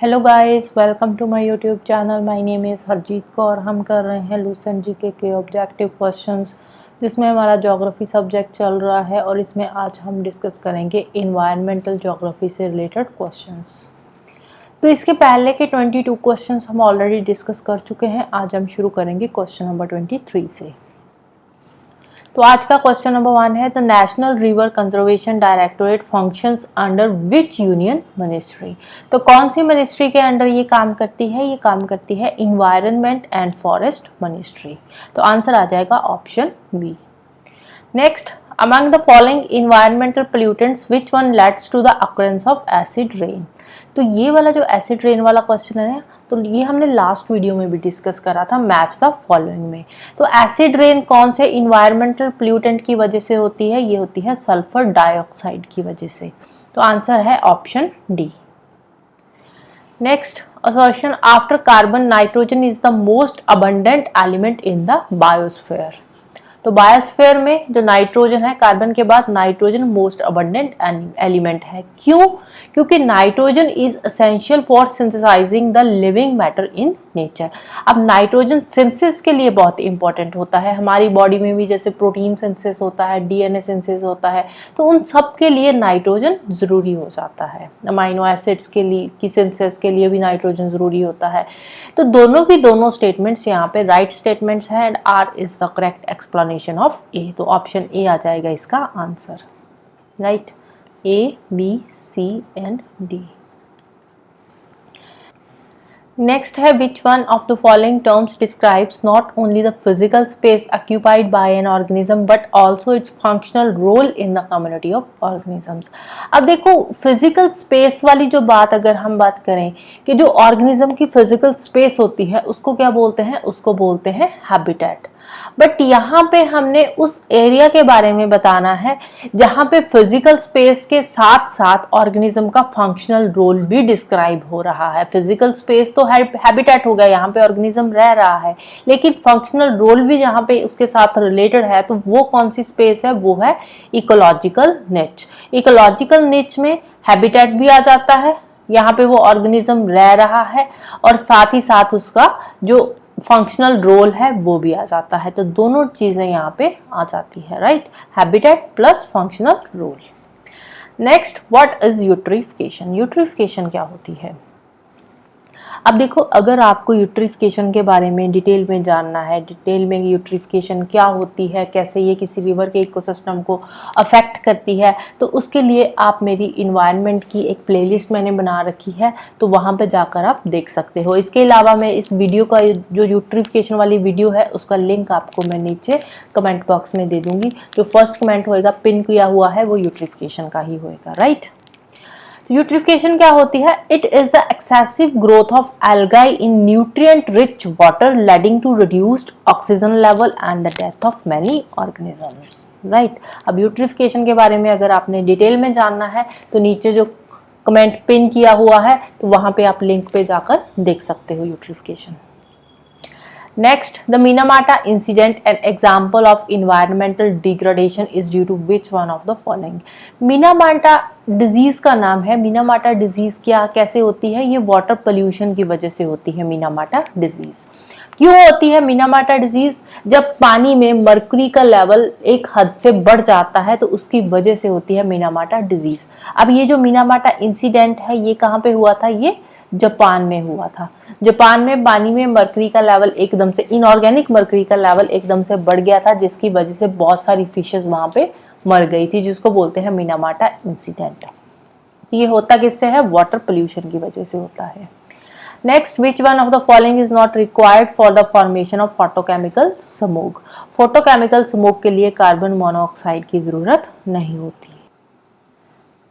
Hello guys, welcome to my YouTube channel. My name is Harjeet Kaur. हम कर रहे हैं लूसेंट जीके के ऑब्जेक्टिव क्वेश्चंस, जिसमें हमारा ज्योग्राफी सब्जेक्ट चल रहा है और इसमें आज हम डिस्कस करेंगे इन्वायरमेंटल ज्योग्राफी से रिलेटेड क्वेश्चंस। तो इसके पहले के 22 क्वेश्चंस हम ऑलरेडी डिस्कस कर चुके हैं। आज हम शुरू करेंगे क्वेश्चन नंबर 23 से। तो आज का क्वेश्चन नंबर 1 है, the national river conservation directorate functions under which union ministry. तो कौन सी मिनिस्ट्री के अंडर ये काम करती है? ये काम करती है इन्वायरमेंट एंड फॉरेस्ट मिनिस्ट्री। तो आंसर आ जाएगा option B. Next, among the following environmental pollutants which one leads to the occurrence of acid rain। तो ये वाला जो एसिड रेन वाला क्वेश्चन है, तो ये हमने लास्ट वीडियो में भी डिस्कस करा था, मैच द फॉलोइंग में। तो एसिड रेन कौन से इन्वायरमेंटल पोल्यूटेंट की वजह से होती है? ये होती है सल्फर डाइऑक्साइड की वजह से। तो आंसर है option D. Next, assertion after carbon nitrogen is the most abundant element in the biosphere। तो बायोस्फीयर में जो नाइट्रोजन है, कार्बन के बाद नाइट्रोजन मोस्ट अबंडेंट एलिमेंट है। क्यों? क्योंकि nitrogen is essential for synthesising the living matter in nature. अब नाइट्रोजन सिंथेसिस के लिए बहुत इंपॉर्टेंट होता है। हमारी बॉडी में भी जैसे प्रोटीन सिंथेसिस होता है, डीएनए सिंथेसिस होता है, तो उन सब के लिए नाइट्रोजन जरूरी हो जाता है। अमाइनो एसिड्स के लिए की सिंथेसिस के लिए भी नाइट्रोजन जरूरी होता है। तो दोनों की दोनों स्टेटमेंट्स यहाँ पे राइट स्टेटमेंट्स हैं and R is the correct explanation of A. तो ऑप्शन ए आ जाएगा इसका answer. Right, A, B, C and D. Next है, which one of the following terms describes not only the physical space occupied by an organism but also its functional role in the community of organisms. अब देखो, physical space वाली जो बात अगर हम बात करें कि जो ऑर्गेनिज्म की फिजिकल स्पेस होती है उसको क्या बोलते हैं? उसको बोलते हैं हैबिटेट। बट यहाँ पे हमने उस एरिया के बारे में बताना है जहाँ पे फिजिकल स्पेस के साथ साथ ऑर्गेनिज्म का फंक्शनल रोल भी डिस्क्राइब हो रहा है। फिजिकल स्पेस तो हैबिटेट हो गया, यहाँ पे ऑर्गेनिज्म रह रहा है, लेकिन फंक्शनल रोल भी जहाँ पे उसके साथ रिलेटेड है, तो वो कौन सी स्पेस है? वो है इकोलॉजिकल निच। इकोलॉजिकल निच में हैबिटेट भी आ जाता है, यहाँ पे वो ऑर्गेनिज्म रह रहा है, और साथ ही साथ उसका जो फंक्शनल रोल है वो भी आ जाता है। तो दोनों चीजें यहाँ पे आ जाती है। Right, habitat plus functional role. Next, what is eutrophication. Eutrophication क्या होती है? अब देखो, अगर आपको यूट्रिफिकेशन के बारे में डिटेल में जानना है, डिटेल में यूट्रिफिकेशन क्या होती है, कैसे ये किसी रिवर के इकोसिस्टम को अफेक्ट करती है, तो उसके लिए आप मेरी इन्वायरमेंट की एक प्लेलिस्ट मैंने बना रखी है, तो वहाँ पे जाकर आप देख सकते हो। इसके अलावा मैं इस वीडियो का जो यूट्रिफिकेशन वाली वीडियो है उसका लिंक आपको मैं नीचे कमेंट बॉक्स में दे दूंगी। जो फर्स्ट कमेंट होएगा पिन किया हुआ है वो यूट्रिफिकेशन का ही होएगा। राइट, यूट्रिफिकेशन क्या होती है? It is the excessive growth of algae in nutrient rich water leading to reduced oxygen level and the death of many organisms. Right, अब यूट्रिफिकेशन के बारे में अगर आपने डिटेल में जानना है तो नीचे जो कमेंट पिन किया हुआ है तो वहां पे आप लिंक पे जाकर देख सकते हो eutrophication. Next, the Minamata incident, an example of environmental degradation, is due to which one of the following। Minamata disease का नाम है। मीनामाटा डिजीज क्या कैसे होती है? ये वाटर पोल्यूशन की वजह से होती है मीनामाटा डिजीज। क्यों होती है मीनामाटा डिजीज? जब पानी में मर्क्यूरी का लेवल एक हद से बढ़ जाता है तो उसकी वजह से होती है मीनामाटा डिजीज। अब ये जो मीनामाटा इंसिडेंट है ये कहाँ पे हुआ था? ये जापान में हुआ था। जापान में पानी में मर्क्यूरी का लेवल एकदम से, इनऑर्गेनिक मर्क्यूरी का लेवल एकदम से बढ़ गया था, जिसकी वजह से बहुत सारी फिशेस वहां पे मर गई थी, जिसको बोलते हैं मीनामाटा इंसिडेंट। ये होता किससे है? वाटर पोल्यूशन की वजह से होता है। Next, which one of the following is not required for the formation of photochemical smoke. Photochemical smoke के लिए कार्बन मोनोऑक्साइड की जरूरत नहीं होती।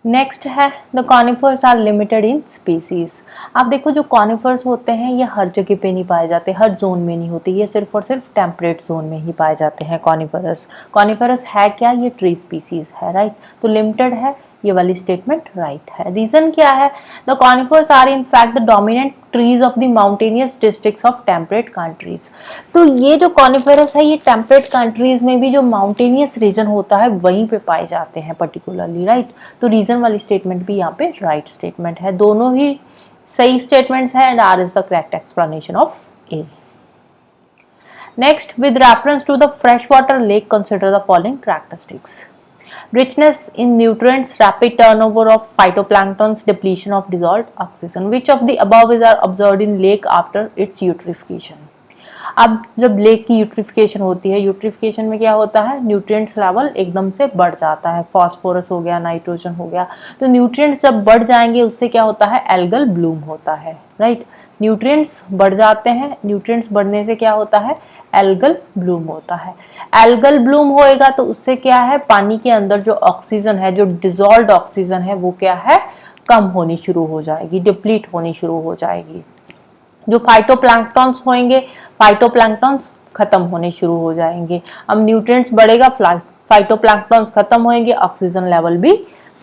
नेक्स्ट है, the conifers are limited in species. आप देखो, जो कॉनिफर्स होते हैं ये हर जगह पे नहीं पाए जाते, हर जोन में नहीं होते, ये सिर्फ और सिर्फ टेम्परेट जोन में ही पाए जाते हैं कॉनिफरस। कॉनिफरस है क्या? ये ट्री स्पीसीज है। राइट, तो लिमिटेड है, ये वाली स्टेटमेंट राइट है। रीजन क्या है? The conifers are in fact the dominant trees of the mountainous districts of temperate countries. तो ये जो कॉनिफरस है ये टेम्परेट कंट्रीज में भी जो माउंटेनियस रीजन होता है वहीं पे पाए जाते हैं पर्टिकुलरली। राइट, तो रीजन वाली स्टेटमेंट भी यहाँ पे राइट स्टेटमेंट है। दोनों ही सही स्टेटमेंट्स है and R is the correct explanation of A. Next, with reference to the freshwater lake, consider the following characteristics. Richness in nutrients, rapid turnover of phytoplanktons, depletion of dissolved oxygen. Which of the above is observed in lake after its eutrophication? अब जब lake की eutrophication होती है, eutrophication में क्या होता है, nutrients level एकदम से बढ़ जाता है, फास्फोरस हो गया, नाइट्रोजन हो गया, तो न्यूट्रिएंट्स जब बढ़ जाएंगे उससे क्या होता है, एल्गल ब्लूम होता है, राइट. न्यूट्रिएंट्स बढ़ जाते हैं, न्यूट्रिएंट्स बढ़ने से क्या होता है, एल्गल ब्लूम होता है. एल्गल ब्लूम होएगा तो उससे क्या है, पानी के अंदर जो ऑक्सीजन है, जो डिसॉल्व्ड ऑक्सीजन है, वो क्या है, कम होनी शुरू हो जाएगी, डिप्लीट होनी शुरू हो जाएगी. जो फाइटोप्लैंक्टन्स होंगे, फाइटोप्लैंक्टन्स खत्म होने शुरू हो जाएंगे. अब न्यूट्रिएंट्स बढ़ेगा, फाइटोप्लैंक्टन्स खत्म होंगे, ऑक्सीजन लेवल भी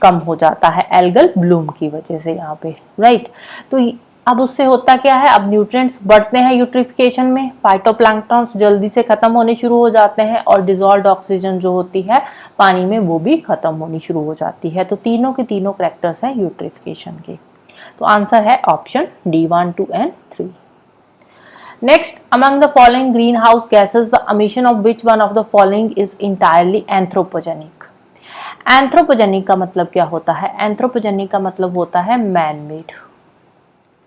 कम हो जाता है एल्गल ब्लूम की वजह से यहाँ पे, राइट. तो अब उससे होता क्या है, अब न्यूट्रिएंट्स बढ़ते हैं यूट्रिफिकेशन में, फाइटोप्लैंक्टन्स जल्दी से खत्म होने शुरू हो जाते हैं और डिसॉल्व्ड ऑक्सीजन जो होती है पानी में वो भी खत्म होनी शुरू हो जाती है. तो तीनों के तीनों कैरेक्टर्स हैं यूट्रिफिकेशन के. तो आंसर है option D 1, 2 and 3. Next, among the following green house gases the emission of which one of the following is entirely anthropogenic. Anthropogenic का मतलब क्या होता है, एंथ्रोपोजेनिक का मतलब होता है मैन मेड,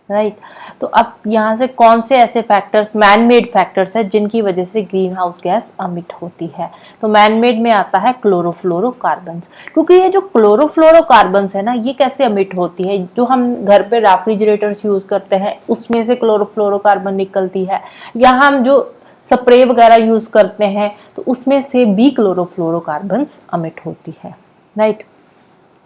राइट. तो अब यहाँ से कौन से ऐसे फैक्टर्स, मैन मेड फैक्टर्स है जिनकी वजह से ग्रीन हाउस गैस अमिट होती है. तो मैन मेड में आता है क्लोरोफ्लोरोकार्बन्स, क्योंकि ये जो क्लोरोफ्लोरोकार्बन्स है ना, ये कैसे अमिट होती है, जो हम घर पे रेफ्रिजरेटर्स यूज करते हैं उसमें से क्लोरोफ्लोरोकार्बन निकलती है, या हम जो स्प्रे वगैरह यूज करते हैं तो उसमें से भी क्लोरोफ्लोरोकार्बन्स अमिट होती है, right.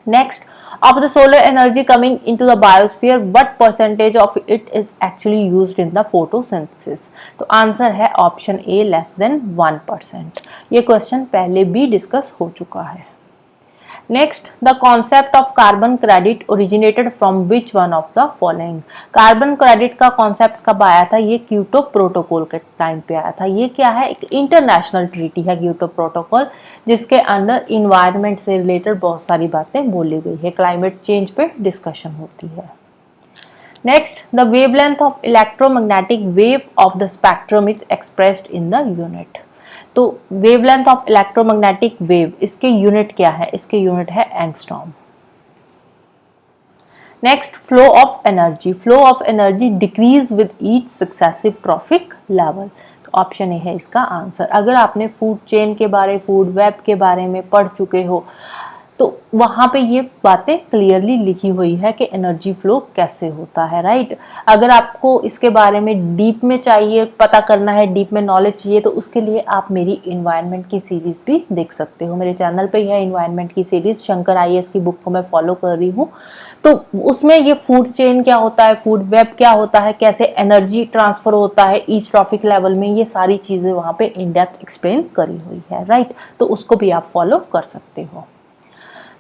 Next, of the solar energy coming into the biosphere, what percentage of it is actually used in the photosynthesis? तो आंसर है ऑप्शन ए, लेस देन 1%. ये क्वेश्चन पहले भी डिस्कस हो चुका है. Next, the concept of carbon credit originated from which one of the following. Carbon credit का concept कब आया था, ये क्योटो प्रोटोकॉल के टाइम पे आया था. ये क्या है, एक इंटरनेशनल ट्रीटी है क्योटो प्रोटोकॉल, जिसके अंदर इन्वायरमेंट से रिलेटेड बहुत सारी बातें बोली गई है, क्लाइमेट चेंज पे डिस्कशन होती है. Next, the wavelength of electromagnetic wave of the spectrum is expressed in the unit. तो वेवलेंथ ऑफ इलेक्ट्रोमैग्नेटिक वेव, इसके यूनिट क्या है, इसके यूनिट है angstrom. Next, flow of energy. Flow of energy decrease with each successive trophic level. Option A है इसका answer. अगर आपने फूड चेन के बारे, फूड वेब के बारे में पढ़ चुके हो तो वहाँ पे ये बातें क्लियरली लिखी हुई है कि एनर्जी फ्लो कैसे होता है, राइट. अगर आपको इसके बारे में डीप में चाहिए, पता करना है, डीप में नॉलेज चाहिए, तो उसके लिए आप मेरी इन्वायरमेंट की सीरीज़ भी देख सकते हो. मेरे चैनल पे है इन्वायरमेंट की सीरीज़, शंकर IAS की बुक को मैं फॉलो कर रही हूँ. तो उसमें ये फूड चेन क्या होता है, फूड वेब क्या होता है, कैसे एनर्जी ट्रांसफर होता है ईच ट्रॉफिक लेवल में, ये सारी चीज़ें वहाँ पे इन डेप्थ एक्सप्लेन करी हुई है, राइट. तो उसको भी आप फॉलो कर सकते हो.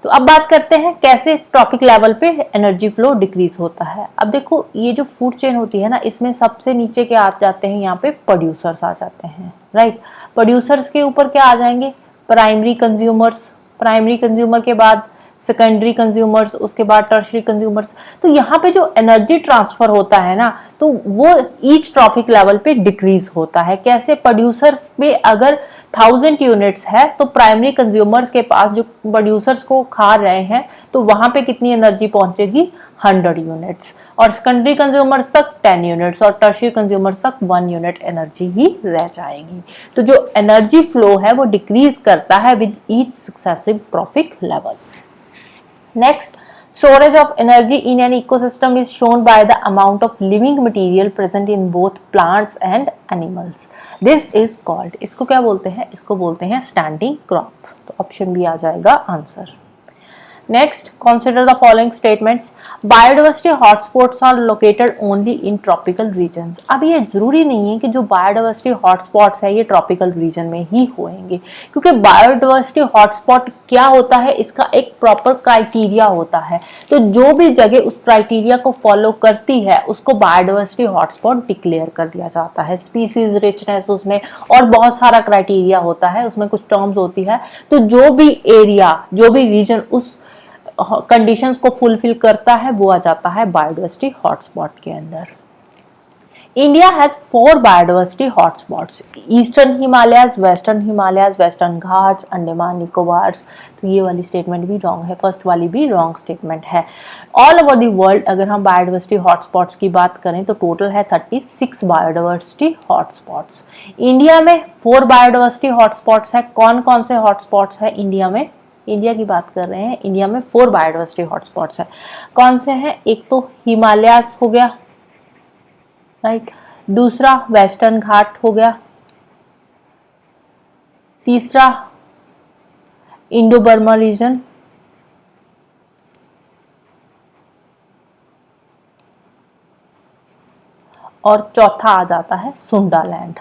तो अब बात करते हैं कैसे ट्रॉफिक लेवल पे एनर्जी फ्लो डिक्रीज होता है. अब देखो, ये जो फूड चेन होती है ना, इसमें सबसे नीचे क्या आ जाते हैं, यहाँ पे प्रोड्यूसर्स आ जाते हैं, राइट. प्रोड्यूसर्स के ऊपर क्या आ जाएंगे, प्राइमरी कंज्यूमर्स. प्राइमरी कंज्यूमर के बाद सेकेंडरी कंज्यूमर्स, उसके बाद टर्शरी कंज्यूमर्स. तो यहाँ पे जो एनर्जी ट्रांसफर होता है ना, तो वो ईच ट्रॉफिक लेवल पे डिक्रीज होता है. कैसे, प्रोड्यूसर्स पे अगर 1000 यूनिट्स है तो प्राइमरी कंज्यूमर्स के पास, जो प्रोड्यूसर्स को खा रहे हैं, तो वहां पे कितनी एनर्जी पहुंचेगी, 100 यूनिट्स. और सेकेंडरी कंज्यूमर्स तक 10 यूनिट्स और टर्शरी कंज्यूमर्स तक 1 यूनिट एनर्जी ही रह जाएगी. तो जो एनर्जी फ्लो है वो डिक्रीज करता है with each successive trophic level. Next, storage of energy in an ecosystem is shown by the amount of living material present in both plants and animals. This is called, इसको क्या बोलते हैं, इसको बोलते हैं standing crop. तो option B आ जाएगा answer. Next, consider the following statements. Biodiversity hotspots are located only in tropical regions. अब ये जरूरी नहीं है कि जो बायोडाइवर्सिटी हॉटस्पॉट्स है ये ट्रॉपिकल रीजन में ही होंगे, क्योंकि बायोडाइवर्सिटी हॉटस्पॉट क्या होता है, इसका एक प्रॉपर क्राइटेरिया होता है. तो जो भी जगह उस क्राइटेरिया को फॉलो करती है उसको बायोडाइवर्सिटी हॉटस्पॉट डिक्लेयर कर दिया जाता है. स्पीसीज रिचनेस उसमें और बहुत सारा क्राइटेरिया होता है, उसमें कुछ टर्म्स होती है. तो जो भी एरिया, जो भी रीजन उस कंडीशंस को फुलफिल करता है वो आ जाता है बायोडाइवर्सिटी हॉटस्पॉट के अंदर। India has 4 biodiversity hotspots, eastern Himalayas, western Ghats, Andaman Nicobars. तो ये वाली स्टेटमेंट भी रॉन्ग है, फर्स्ट वाली भी रॉन्ग स्टेटमेंट है। ऑल ओवर द वर्ल्ड अगर हम बायोडाइवर्सिटी हॉटस्पॉट्स की बात करें तो टोटल है 36 बायोडाइवर्सिटी हॉटस्पॉट्स। इंडिया में 4 बायोडाइवर्सिटी हॉटस्पॉट्स है। कौन कौन से हॉटस्पॉट्स है इंडिया में? इंडिया की बात कर रहे हैं, इंडिया में 4 बायोडाइवर्सिटी हॉटस्पॉट्स है। कौन से हैं? एक तो हिमालयास हो गया, राइट, दूसरा वेस्टर्न घाट हो गया, तीसरा इंडो बर्मा रीजन, और चौथा आ जाता है सुंडा लैंड,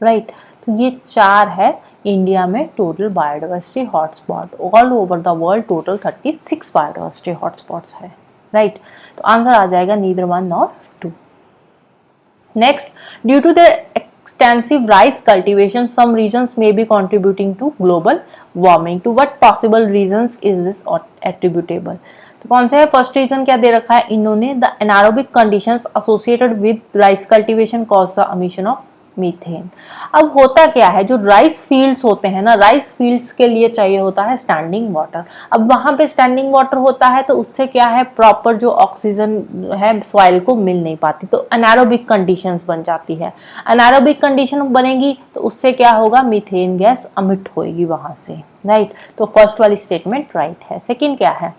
राइट। तो ये 4 है इंडिया में total biodiversity hotspot. All over the world total 36 biodiversity hotspots है, राइट। तो आंसर आ जाएगा neither 1 nor 2। Next, due to the extensive rice cultivation, some regions may be contributing to global warming. To what possible reasons is this attributable? तो कौन से है? First reason क्या दे रखा है इन्होंने? The anaerobic conditions associated with rice cultivation cause the emission of methane. अब होता क्या है, जो राइस फील्ड्स होते हैं ना, राइस फील्ड्स के लिए चाहिए होता है स्टैंडिंग वाटर। अब वहां पे स्टैंडिंग वाटर होता है तो उससे क्या है, प्रॉपर जो ऑक्सीजन है सॉइल को मिल नहीं पाती, तो एनारोबिक कंडीशंस बन जाती है। एनारोबिक कंडीशन बनेगी तो उससे क्या होगा, मीथेन गैस अमिट होगी वहां से, राइट। तो फर्स्ट वाली स्टेटमेंट राइट है। सेकेंड क्या है?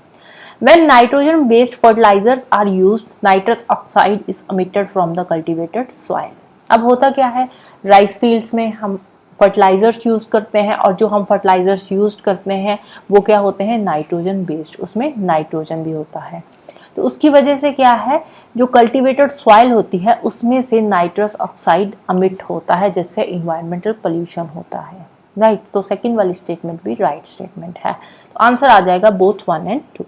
When nitrogen based fertilizers are used, nitrous oxide is emitted from the cultivated soil. अब होता क्या है, राइस फील्ड्स में हम फर्टिलाइजर्स यूज करते हैं और जो हम फर्टिलाइजर्स यूज करते हैं वो क्या होते हैं, नाइट्रोजन बेस्ड, उसमें नाइट्रोजन भी होता है। तो उसकी वजह से क्या है, जो कल्टीवेटेड सॉइल होती है उसमें से नाइट्रस ऑक्साइड अमिट होता है, जिससे इन्वायरमेंटल पोल्यूशन होता है, राइट। तो सेकेंड वाली स्टेटमेंट भी राइट स्टेटमेंट है। तो आंसर आ जाएगा both 1 and 2।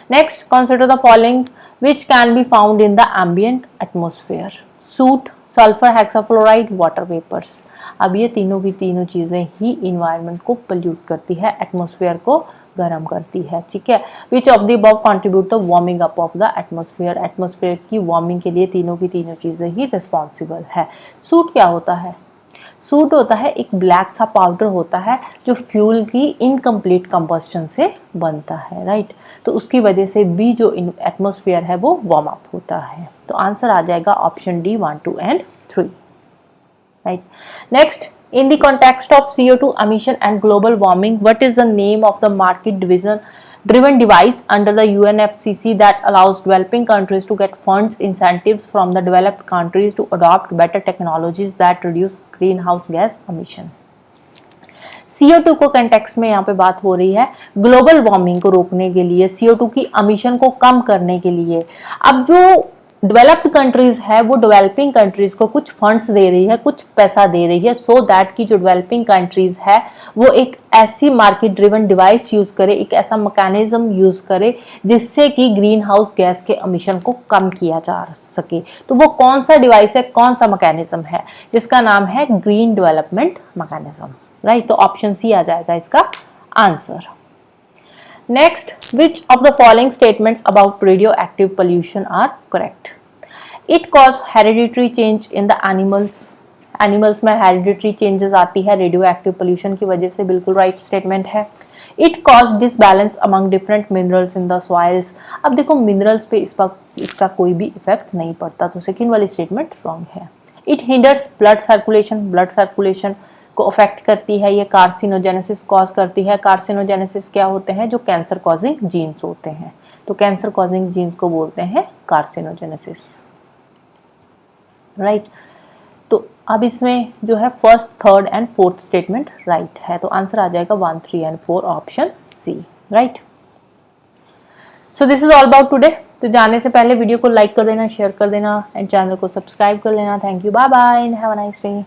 Next, consider the following which can be found in the ambient atmosphere: soot, sulfur hexafluoride, water vapors। अब ये तीनों की तीनों चीज़ें ही इन्वायरमेंट को पोल्यूट करती है, एटमॉस्फेयर को गर्म करती है, ठीक है। Which of the above contribute the warming up of the atmosphere? Atmosphere की वार्मिंग के लिए तीनों की तीनों चीज़ें ही रिस्पॉन्सिबल है। सूट क्या होता है? सूट होता है एक ब्लैक सा पाउडर होता है जो फ्यूल की इनकम्प्लीट कंबस्टन से बनता है, राइट। तो उसकी वजह से भी जो एटमॉस्फेयर है वो वार्म अप होता है। तो आंसर आ जाएगा option D 1, 2 and 3, right. Next, in the context of CO2 emission and global warming, what is the name of the market driven device under the UNFCCC that allows developing countries to get funds incentives from the developed countries to adopt better technologies that reduce greenhouse gas emission? CO2 को context में यहाँ पे बात हो रही है global warming को रोकने के लिए, CO2 की एमिशन को कम करने के लिए। अब जो डेवलप्ड कंट्रीज है वो डेवलपिंग कंट्रीज को कुछ फंड्स दे रही है, कुछ पैसा दे रही है, सो दैट की जो डेवलपिंग कंट्रीज है वो एक ऐसी मार्केट ड्रिवन डिवाइस यूज करे, एक ऐसा मैकेनिज्म यूज करे जिससे कि ग्रीन हाउस गैस के एमिशन को कम किया जा सके। तो वो कौन सा डिवाइस है, कौन सा मैकेनिज्म है, जिसका नाम है ग्रीन डेवलपमेंट मैकेनिज्म, राइट। तो ऑप्शन सी आ जाएगा इसका answer. Next, which of the following statements about radioactive pollution are correct? It causes hereditary change in the animals. Animals में hereditary changes आती है radioactive pollution की वजह से, बिल्कुल right statement है। It causes disbalance among different minerals in the soils. अब देखो minerals पे इसका कोई भी इफेक्ट नहीं पड़ता, तो सेकेंड वाली स्टेटमेंट रॉन्ग है। It hinders blood circulation को अफेक्ट करती है, ये कार्सिनोजेनेसिस कॉज करती है। कार्सिनोजेनेसिस क्या होते हैं, जो कैंसर कॉजिंग जीन्स होते हैं, तो कैंसर कॉजिंग जीन्स को बोलते हैं कार्सिनोजेनेसिस, राइट। तो अब इसमें जो है first, third and fourth statement right है, तो आंसर आ जाएगा 1, 3 and 4 option C, right. So this is all about today. तो जाने से पहले वीडियो को लाइक कर देना, शेयर कर देना एंड चैनल को सब्सक्राइब कर लेना। Thank you, bye bye and have a nice day.